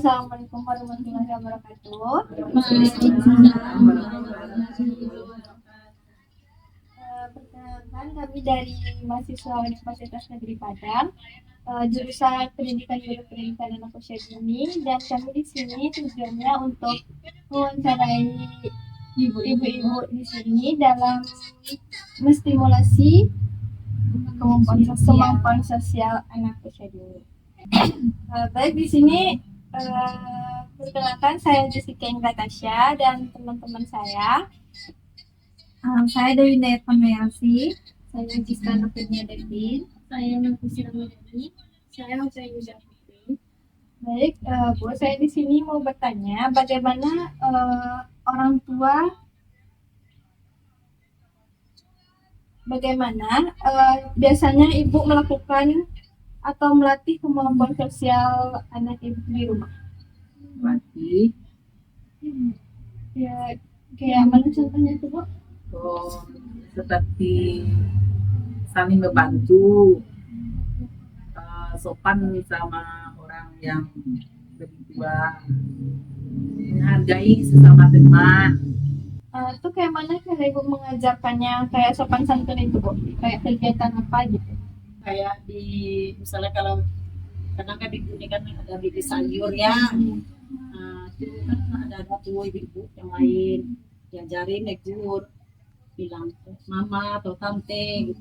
Assalamualaikum warahmatullahi wabarakatuh. Perkenalkan, kami dari mahasiswa Universitas Negeri Padang, jurusan Pendidikan Guru Pendidikan Anak Usia Dini, dan kami di sini tujuannya untuk mewawancarai ibu-ibu di sini dalam menstimulasi kemampuan sosial anak usia dini. Baik, di sini perkenalkan, saya Jessica Inggratasya dan teman-teman saya. Saya Dewi Dayat Pamayasi. Saya Jiska Novenia Devin. Saya Nafisa Ramadhani. Saya Hussein Yusafri. Baik, Bu, saya di sini mau bertanya bagaimana orang tua, biasanya ibu melakukan atau melatih kemampuan sosial anak ibu di rumah? Melatih. Ya, kayak mana contohnya itu, Bu? Seperti saling membantu, sopan sama orang yang lebih tua, menghargai sesama teman. Itu kayak mana cara ibu mengajarkannya, kayak sopan santun itu, Bu? Kayak kegiatan apa gitu? Kayak di misalnya kalau kadang kan ibu ini kan ada bibi sayur ya, itu kan ada tuh ibu yang lain diajarin negur, bilang mama atau tante gitu.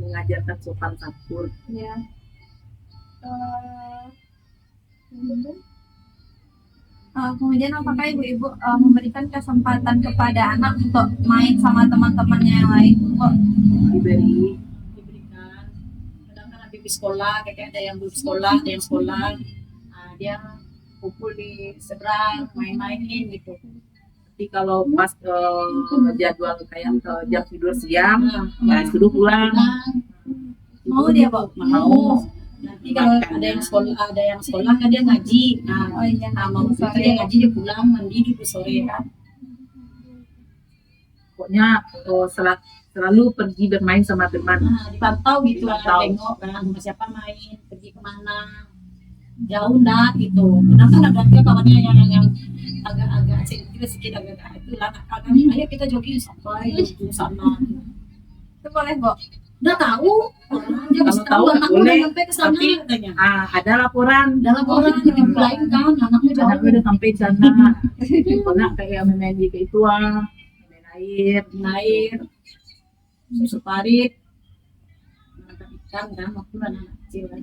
Mengajarkan sopan santun. Ya. Kemudian apakah ibu-ibu memberikan kesempatan kepada anak untuk main sama teman-temannya yang lain? Diberikan. Kadang-kadang bibi sekolah, kayak ada yang belum sekolah, ada yang sekolah, dia kumpul di seberang, main-mainin gitu. Tapi kalau pas jadwal kayak jam tidur siang, suruh pulang. Mau dia, Bu? Mau. Nanti kalau ada yang sekolah kan dia ngaji. Mau sore dia ngaji, dia pulang mandi gitu sore kan. Pokoknya selalu pergi bermain sama teman. Dipantau gitu, tengok kan sama siapa main, pergi kemana, jauh enggak gitu. Kadang kan ada juga kawannya yang agak sedikit agak itu lah, ayo kita jogging sampai ujung sana. Itu boleh, Bu? Udah tahu, dia mesti tahu anaknya udah sampai ke sana katanya. Ada laporan Dalam orang yang lain kan, anaknya udah sampai sana. Pernah kayak main di keituan, main air, susu parit, ikan kan, waktu anak kecil kan.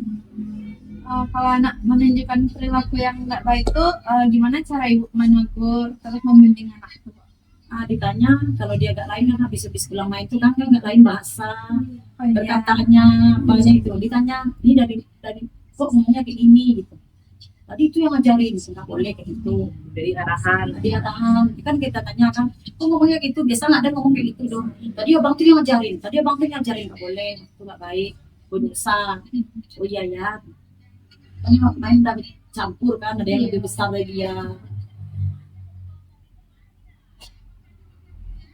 Kalau anak menunjukkan perilaku yang nggak baik itu, gimana cara ibu menegur terus membimbing anak itu? Ditanya kalau dia agak lain kan habis pulang main itu kan nggak lain bahasa, perkataannya banyak itu. Ditanya ini dari kok ngomongnya kayak gini gitu. Tadi itu yang ngajarin, nggak boleh kayak gitu. Dari arahan. Kan kita tanya kan, kok ngomongnya gitu? Biasa nggak ada ngomong kayak gitu dong. Tadi abang tuh yang ngajarin, nggak boleh, itu nggak baik, dosa. Oh iya ya. Kan main dan campur kan, ada yang lebih besar dari dia.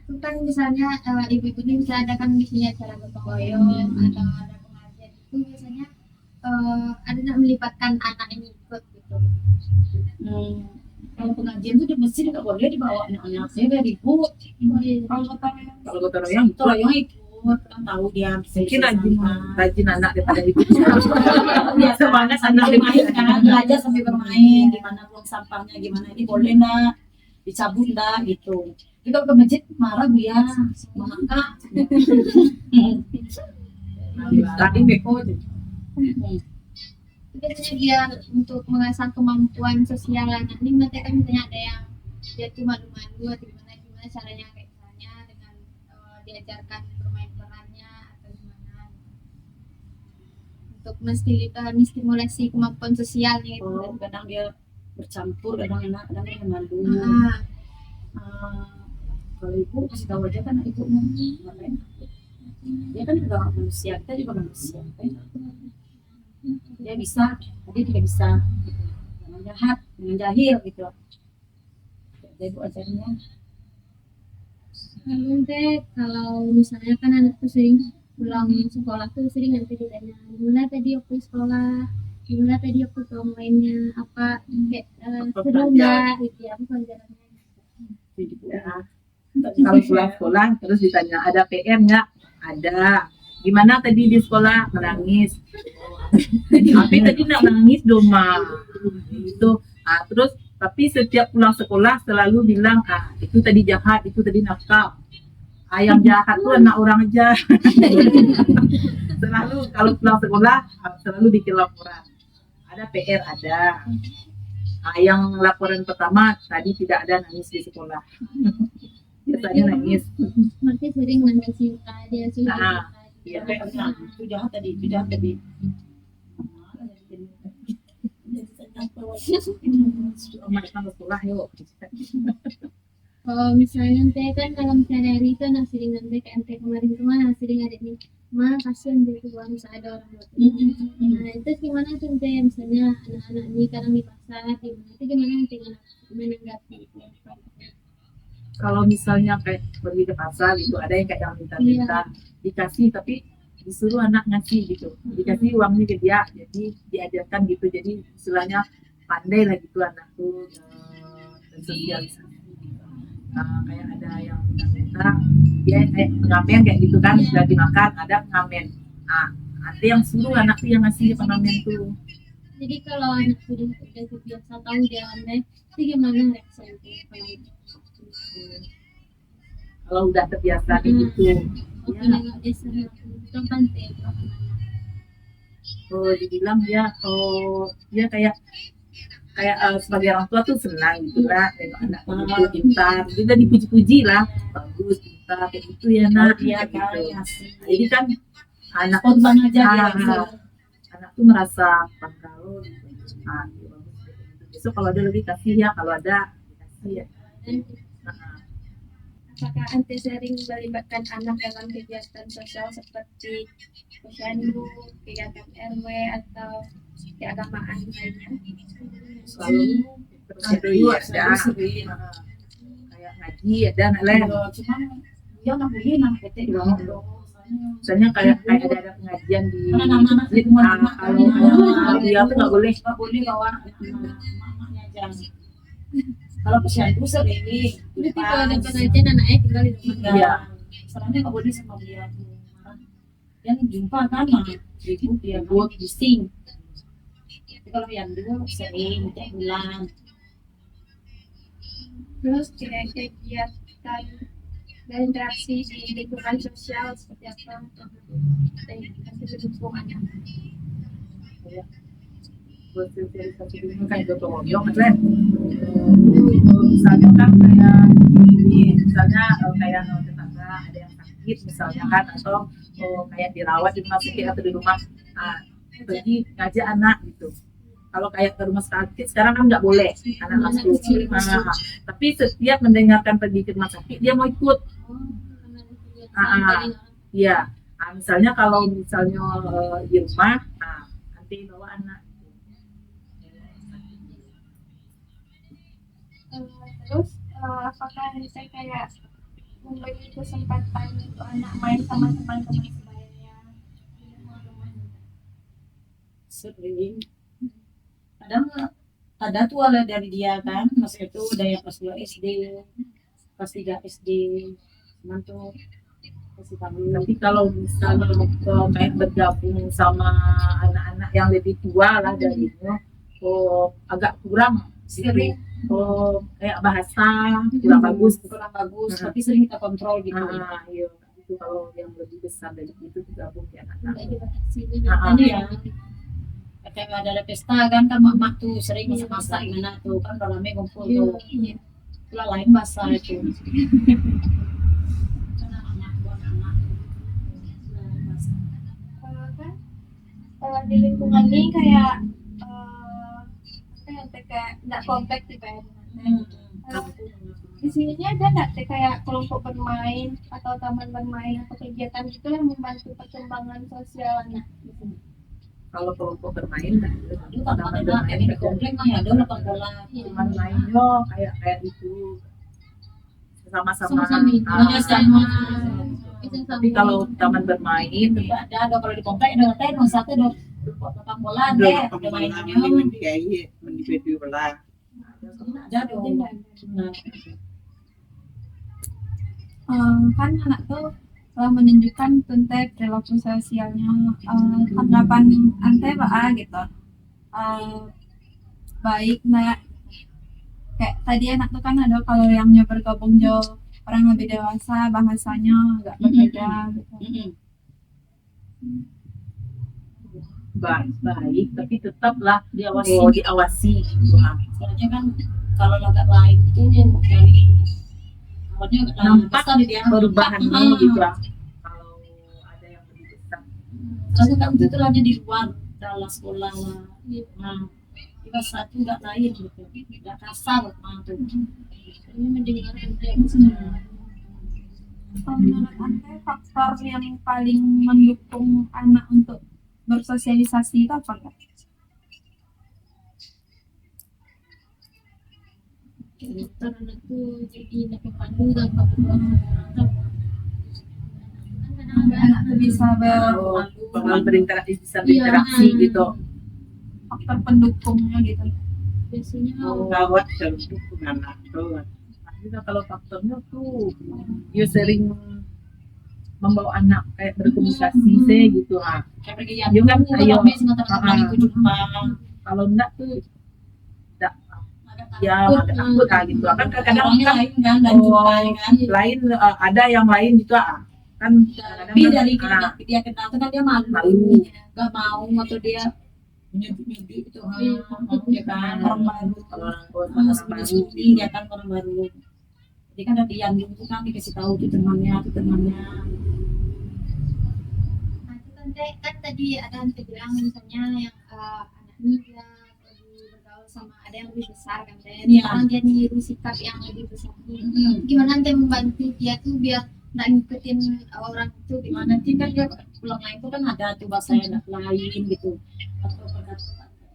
Kan misalnya ibu-ibu ini bisa ada kan misalnya acara gotong royong atau ada pengajian, itu biasanya ada yang melibatkan anak ini ikut gitu. Kalau pengajian tuh di masjid nggak boleh dibawa anak-anak, saya udah ribut. Kalau gotong royong itu ikut, kan tahu dia mungkin rajin anak daripada ibu. Semangat sambil bermain kan, belajar sambil bermain, gimana buang sampahnya, gimana ini boleh nak dicabut dah gitu. Juga ke masjid marah bu ya, maka tadi beko aja. Biasanya dia untuk mengasah kemampuan sosial anak ini, mereka kan misalnya ada yang dia tuh malu-malu atau gimana caranya, kayak misalnya dengan diajarkan bermain perannya atau gimana untuk menstimulasi kemampuan sosialnya gitu. Kadang dia bercampur, kadang dia malu. Kalau ibu kasih tahu aja kan ibu ngapain. Dia kan juga manusia, kita juga manusia kan? Dia bisa, dia tidak bisa jangan jahat, jangan jahil gitu. Jadi ibu ajarnya Kalau misalnya kan anak tuh sering pulang sekolah tuh sering nanti ditanya gimana tadi waktu sekolah, gimana tadi waktu kamu mainnya apa, kayak seru nggak gitu ya pelajarannya. Ya. Kalau pulang sekolah terus ditanya ada PR nggak? Ada. Gimana tadi di sekolah? Menangis. Tapi tadi nak nangis dong Ma. Itu. Terus tapi setiap pulang sekolah selalu bilang itu tadi jahat, itu tadi nakal. Yang jahat tuh anak orang aja. Selalu kalau pulang sekolah selalu bikin laporan. Ada PR ada. Yang laporan pertama tadi tidak ada nangis di sekolah. Biasanya nangis. Berarti sering nangis dia sudah. Iya. Itu jahat tadi, itu jahat tadi. Oma datang ke sekolah yuk. Kalau misalnya nanti kan dalam sehari-hari itu anak sering nanti kayak nanti kemarin sering ada nih, ma kasihan deh tuh kalau misalnya ada orang buat nah itu gimana tuh nanti misalnya anak-anak ini kadang di pasar gimana itu gimana nanti menanggapi Kalau misalnya kayak pergi ke pasar itu ada yang kayak yang minta-minta dikasih tapi disuruh anak ngasih gitu, dikasih uangnya ke dia, jadi diajarkan gitu, jadi istilahnya pandai lah gitu anak tuh bersosialisasi. Kayak ada yang minta dia kayak pengamen kayak gitu kan, sudah dimakan ada pengamen. Ada yang suruh anak tuh yang ngasih pengamen tuh. jadi kalau anak sudah terbiasa tahu dia pandai itu gimana reaksinya Kalau udah terbiasa kayak gitu oke nengok dia sering itu penting dibilang dia kayak sebagai orang tua tuh senang gitu lah tengok anak itu pintar, kita dipuji-puji lah bagus pintar kayak gitu ya nak Dia kayak kan gitu. ngasih. Jadi kan anak Spontan aja dia. anak tuh merasa bangga loh gitu. Besok kalau ada lebih kasih ya, kalau ada dikasih ya. Apakah Ante sering melibatkan anak dalam kegiatan sosial seperti posyandu, kegiatan RW atau keagamaan lainnya? Selalu ada sering. kayak ngaji ada nilai. Cuman dia nggak boleh nang PT dong. Misalnya kayak ada pengajian di Karena anak-anak masjid, kalau dia tuh nggak boleh bawa mamanya aja. Kalau posyandu sering jadi kalau ada pengajian anaknya tinggal di rumah Iya. Soalnya nggak boleh sama dia tuh. Yang jumpa kan ibu dia buat bising. Tapi kalau yang dua sering tiap bulan. Terus kegiatan dan interaksi di lingkungan sosial seperti apa untuk kasih hubungannya? buat sosialisasi dulu kayak gotong royong kan. Misalnya kan kayak misalnya kayak tetangga ada yang sakit misalnya kan, atau kayak dirawat di rumah sakit atau di rumah pergi ngajak anak gitu. Kalau kayak ke rumah sakit sekarang kan nggak boleh anak masuk. Tapi setiap mendengarkan pergi ke rumah sakit dia mau ikut. Iya. Misalnya kalau misalnya di rumah, nanti bawa anak. Terus apakah saya kayak memberi kesempatan untuk anak main sama teman-teman sebayanya? Sering. Kadang ada tuh ala dari dia kan, masa itu ada yang kelas 2 SD, kelas 3 SD, cuman tuh kasih kami. Tapi kalau misalnya kayak bergabung sama anak-anak yang lebih tua lah darinya, agak kurang sering. Kayak bahasa kurang bagus, Tapi sering kita kontrol gitu. Iya. Itu kalau yang lebih besar dari itu bergabung ya anak-anak. Tadi ya, kayak ada pesta kan, mak tuh sering masak gimana tuh kan, kalau rame ngumpul tuh. Pula lain bahasa itu. Kalau di lingkungan ini kayak kayak nggak kompleks sih kayak di sini ada nggak sih kayak kelompok bermain atau taman bermain atau kegiatan gitu yang membantu perkembangan sosial anak di sini? Kalau kelompok bermain Itu kan ada kayak di komplek mah ya, ada lapangan bola. cuman mainnya kayak itu sama-sama Sama-sama. sama Bisa Tapi kalau taman bermain Tidak ada kalau di komplek ada teh nomor satu ada lapang bola Ada teh lapang ada bola, mainannya. mandi air, mandi baju bola. Ada dong. Nah, Kan anak tuh menunjukkan tentang perilaku sosialnya, tanggapan ante gitu. Baik nak kayak tadi anak tuh kan ada kalau yang bergabung jo orang lebih dewasa bahasanya agak berbeda gitu. baik, tapi tetaplah diawasi. diawasi gitu. Soalnya kan kalau agak lain itu dari awalnya agak Nampak kali dia perubahannya gitu lah. Kalau ada yang lebih besar. Soalnya kan itu tuh hanya di luar dalam sekolah lah. Nah, kita satu nggak lain gitu, nggak kasar tuh. ini mendengarkan Kalau menurut ante faktor yang paling mendukung anak untuk bersosialisasi itu apa Kak? karena tuh jadi dapat pandu dan kebutuhan Anak tuh bisa Bakal berinteraksi gitu. faktor pendukungnya gitu. biasanya Gawat dalam dukung anak tuh. Juga kalau faktornya tuh you sering membawa anak kayak berkomunikasi sih gitu ah. Kayak pergi Dia kan ayo. teman-teman itu jumpa Kalau enggak tuh agak ya agak takut lah gitu. Kan kadang-kadang orangnya kan lain kan dan jumpa ya kan. lain ada yang lain gitu ah. Kan Tapi dari dia kenal tuh kan dia malu, malu. nggak mau atau dia nyubi itu ya kan orang baru Orang baru. sembunyi dia kan orang baru. Jadi kan dari yang dulu kan dikasih tahu tuh temannya. nah, itu kan tadi ada yang bilang misalnya yang anak muda lagi bergaul sama ada yang lebih besar kan Teh. Iya. Sekarang dia niru sikap yang lebih besar. Gimana Teh membantu dia tuh biar nggak ngikutin orang itu gimana? Nanti kan dia pulang lain itu kan ada tuh bahasa yang lain gitu atau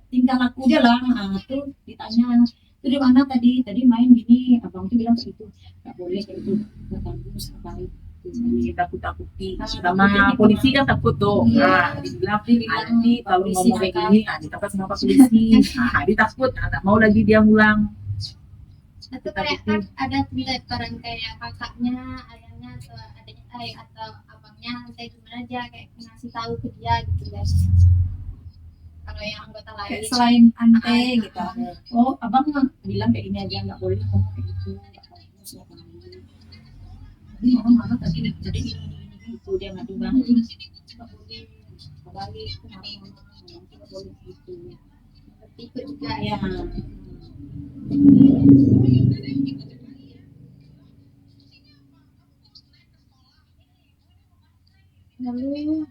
tinggal aku aja lah. Nah, tuh ditanya itu di mana tadi main gini abang tuh bilang begitu nggak boleh kayak itu nggak bagus sekali. Takut-takuti sama polisi kan takut tuh. Nah, dibilang nanti kalau ngomong kayak gini, ditangkap sama polisi. Nah, dia takut, nggak mau lagi dia ngulang. Atau kayak kan ada barang kayak kakaknya, ayahnya atau adiknya atau abangnya kayak gimana aja kayak ngasih tahu ke dia gitu guys. Kalau yang anggota lain Kayak selain ante gitu. Oh abang bilang kayak gini aja nggak boleh ngomong kayak gitu nggak bagus nggak bagus. Jadi orang marah tadi jadi gini gitu dia ngadu banget nggak boleh kembali kemarin orang nggak boleh gitu. ikut juga Ya. lalu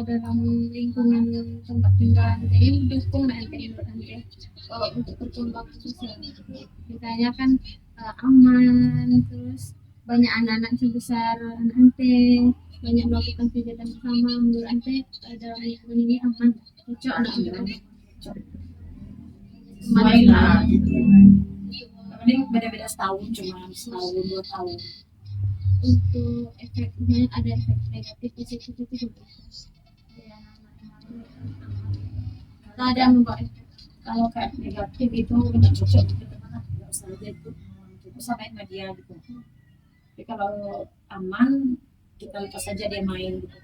dalam lingkungan tempat tinggal ini dukung nanti untuk perkembangan sosial misalnya kan aman terus banyak anak-anak sebesar anak ante banyak melakukan kegiatan bersama menurut ante dalam lingkungan ini aman cocok anak ante Main lah. Paling beda-beda setahun cuma setahun 2 tahun. untuk efeknya ada efek negatif positif itu juga ya, Nah, ada yang membawa efek. Kalau kayak negatif itu nggak cocok gitu teman nggak usah aja itu samain sama dia gitu. Tapi kalau aman kita lepas saja dia main gitu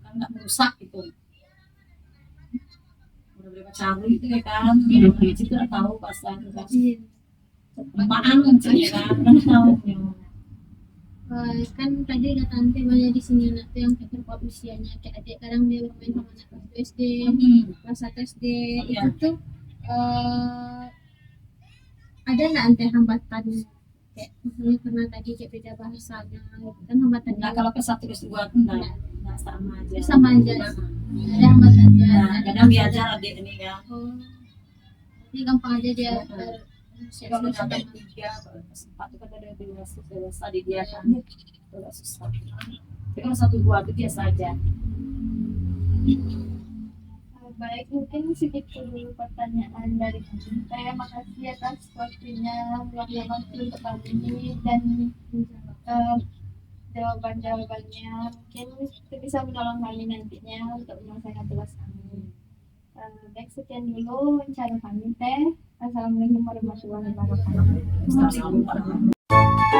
kan nggak merusak gitu. Udah cari itu ya kan, itu nggak tahu pasal kan. Apaan ya kan tahu. kan tadi kata ante banyak di sini anak tuh yang terpaut usianya kayak adik kadang dia bermain sama anak kelas SD kelas 1 SD Iya. itu tuh ada nggak ante hambatan kayak misalnya karena tadi kayak beda bahasanya gitu kan hambatan Nah kalau ke 1 ke 2 tuh nggak sama aja. sama aja ada hambatannya Nah, kadang diajar adik ini ya. ini gampang aja dia Kalau udah ada 3, 4 itu kan ada dewasa di dia kan agak susah. Tapi kalau 1, 2 itu biasa aja. Baik, mungkin segitu dulu pertanyaan dari kami. Saya makasih atas waktunya meluangkan waktu untuk kali ini dan jawaban-jawabannya. Mungkin itu bisa menolong kami nantinya untuk menyelesaikan tugas kami. Baik, sekian dulu wawancara kami teh. Assalamualaikum warahmatullahi wabarakatuh. Assalamualaikum warahmatullahi